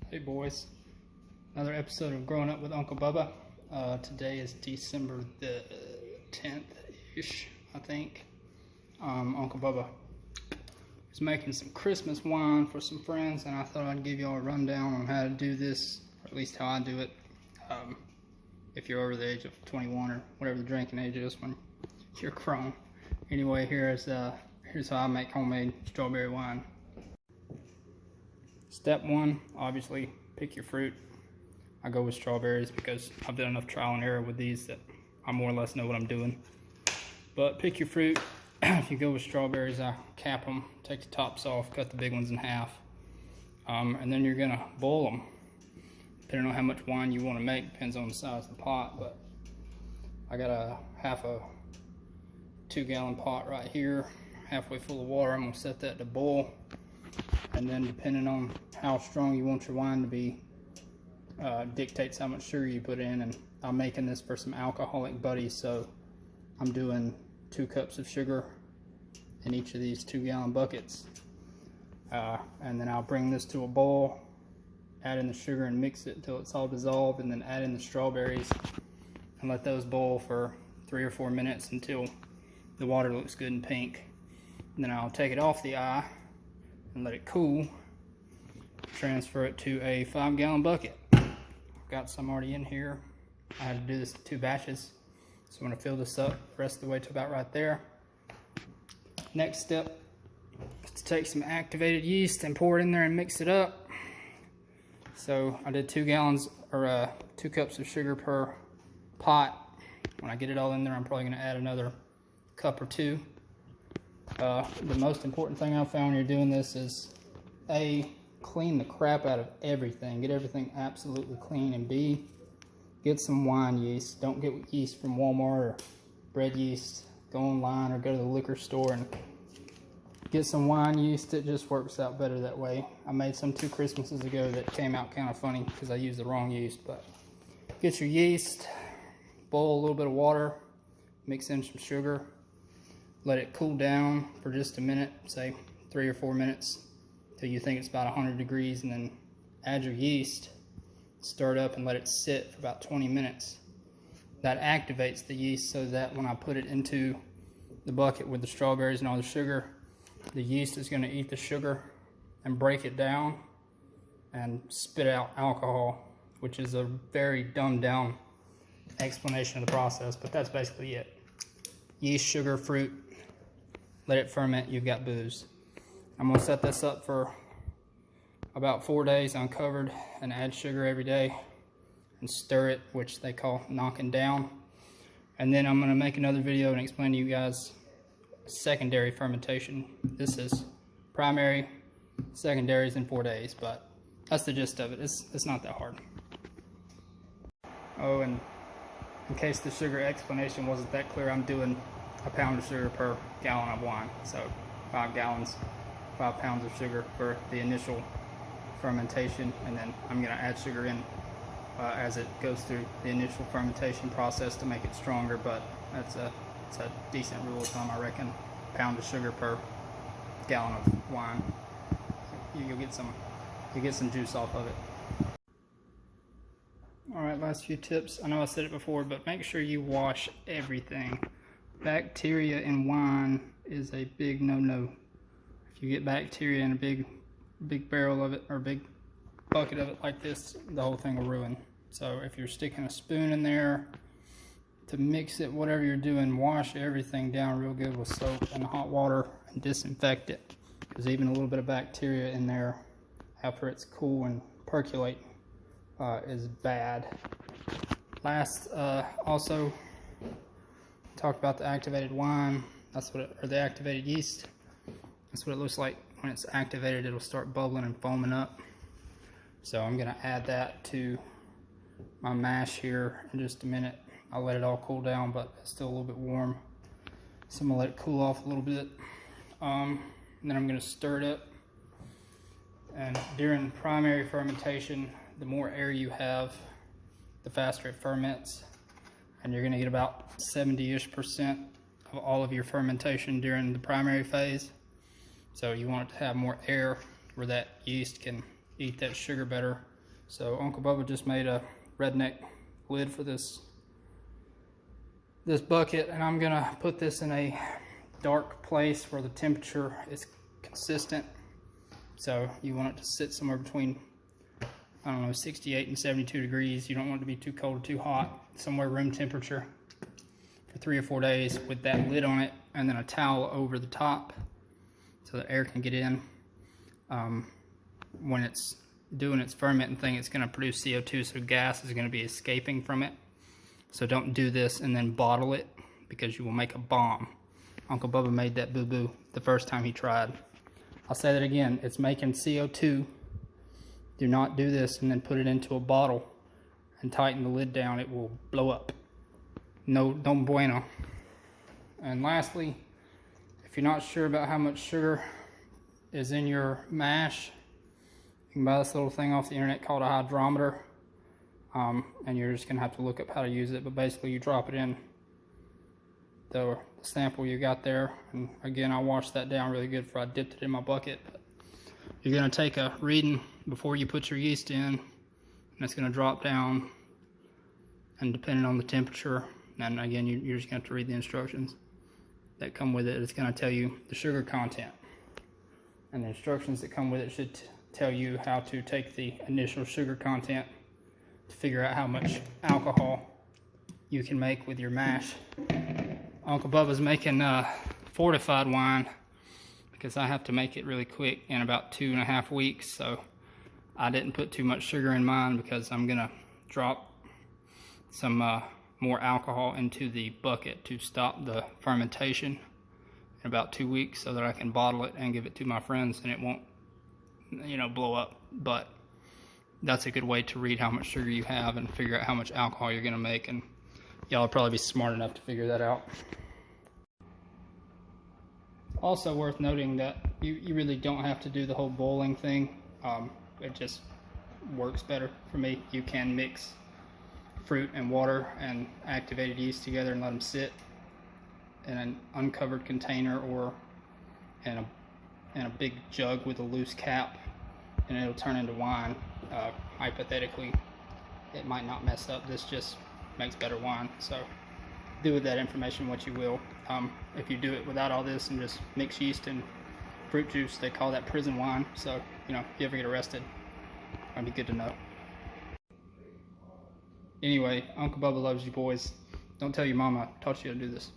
Hey boys, another episode of Growing Up with Uncle Bubba. Today is December the 10th-ish, I think. Uncle Bubba is making some Christmas wine for some friends, and I thought I'd give y'all a rundown on how to do this, or at least how I do it. If you're over the age of 21 or whatever the drinking age is when you're grown. Anyway, here's how I make homemade strawberry wine. Step one, obviously pick your fruit. I go with strawberries because I've done enough trial and error with these that I more or less know what I'm doing. But pick your fruit. If you go with strawberries, I cap them, take the tops off, cut the big ones in half. And then you're gonna boil them. Depending on how much wine you want to make, depends on the size of the pot. But I got a half a 2-gallon pot right here, halfway full of water. I'm gonna set that to boil. And then depending on how strong you want your wine to be, dictates how much sugar you put in. And I'm making this for some alcoholic buddies, so I'm doing 2 cups of sugar in each of these 2-gallon buckets. And then I'll bring this to a boil, add in the sugar and mix it until it's all dissolved, and then add in the strawberries and let those boil for 3 or 4 minutes until the water looks good and pink. And then I'll take it off the eye and let it cool, transfer it to a 5-gallon bucket. I've got some already in here. I had to do this in 2 batches, so I'm going to fill this up the rest of the way to about right there. Next step is to take some activated yeast and pour it in there and mix it up. So I did 2 gallons or 2 cups of sugar per pot. When I get it all in there, I'm probably going to add another cup or 2. The most important thing I found when you're doing this is A, clean the crap out of everything. Get everything absolutely clean. And B, get some wine yeast. Don't get yeast from Walmart or bread yeast. Go online or go to the liquor store and get some wine yeast. It just works out better that way. I made some 2 Christmases ago that came out kind of funny because I used the wrong yeast. But get your yeast, boil a little bit of water, mix in some sugar. Let it cool down for just a minute, say 3 or 4 minutes, till you think it's about 100 degrees, and then add your yeast, stir it up, and let it sit for about 20 minutes. That activates the yeast so that when I put it into the bucket with the strawberries and all the sugar, the yeast is going to eat the sugar and break it down and spit out alcohol, which is a very dumbed down explanation of the process, but that's basically it. Yeast, sugar, fruit. Let it ferment, you've got booze. I'm gonna set this up for about 4 days uncovered and add sugar every day and stir it, which they call knocking down. And then I'm gonna make another video and explain to you guys secondary fermentation. This is primary, secondary is in 4 days, but that's the gist of it. It's not that hard. Oh, and in case the sugar explanation wasn't that clear, I'm doing a pound of sugar per gallon of wine. So 5 gallons, 5 pounds of sugar for the initial fermentation, and then I'm going to add sugar in as it goes through the initial fermentation process to make it stronger. But it's a decent rule of thumb, I reckon. A pound of sugar per gallon of wine. You'll get some juice off of it. Alright, last few tips. I know I said it before, but make sure you wash everything. Bacteria in wine is a big no-no. If you get bacteria in a big barrel of it, or a big bucket of it like this, the whole thing will ruin. So if you're sticking a spoon in there to mix it, whatever you're doing, wash everything down real good with soap and hot water and disinfect it. Because even a little bit of bacteria in there after it's cool and percolating is bad. Last, also talked about the activated wine. That's what or the activated yeast. That's what it looks like when it's activated. It'll start bubbling and foaming up. So I'm gonna add that to my mash here in just a minute. I'll let it all cool down, but it's still a little bit warm. So I'm gonna let it cool off a little bit. And then I'm gonna stir it up. And during primary fermentation, the more air you have, the faster it ferments. And you're gonna get about 70-ish% of all of your fermentation during the primary phase. So you want it to have more air where that yeast can eat that sugar better So Uncle Bubba just made a redneck lid for this bucket, and I'm gonna put this in a dark place where the temperature is consistent. So you want it to sit somewhere between, I don't know, 68 and 72 degrees. You don't want it to be too cold or too hot. Somewhere room temperature for 3 or 4 days with that lid on it, and then a towel over the top so that air can get in. When it's doing its fermenting thing, it's going to produce CO2, so gas is going to be escaping from it. So don't do this and then bottle it, because you will make a bomb. Uncle Bubba made that boo-boo the first time he tried. I'll say that again, it's making CO2. Do not do this and then put it into a bottle and tighten the lid down. It will blow up. No, don't bueno. And lastly, if you're not sure about how much sugar is in your mash, you can buy this little thing off the internet called a hydrometer, and you're just gonna have to look up how to use it. But basically, you drop it in the sample you got there, and again, I washed that down really good before I dipped it in my bucket. But you're gonna take a reading before you put your yeast in, and it's gonna drop down, and depending on the temperature, and again, you're just gonna have to read the instructions that come with it. It's gonna tell you the sugar content, and the instructions that come with it should tell you how to take the initial sugar content to figure out how much alcohol you can make with your mash. Uncle Bubba's making fortified wine because I have to make it really quick in about 2.5 weeks, so I didn't put too much sugar in mine because I'm gonna drop some more alcohol into the bucket to stop the fermentation in about 2 weeks, so that I can bottle it and give it to my friends and it won't, you know, blow up. But that's a good way to read how much sugar you have and figure out how much alcohol you're gonna make, and y'all will probably be smart enough to figure that out. Also worth noting that you really don't have to do the whole boiling thing. It just works better for me. You can mix fruit and water and activated yeast together and let them sit in an uncovered container or in a big jug with a loose cap, and it'll turn into wine. Hypothetically, it might not mess up. This just makes better wine. So do with that information what you will. If you do it without all this and just mix yeast and fruit juice, they call that prison wine. So, you know, if you ever get arrested, that'd be good to know. Anyway, Uncle Bubba loves you boys. Don't tell your mama I taught you how to do this.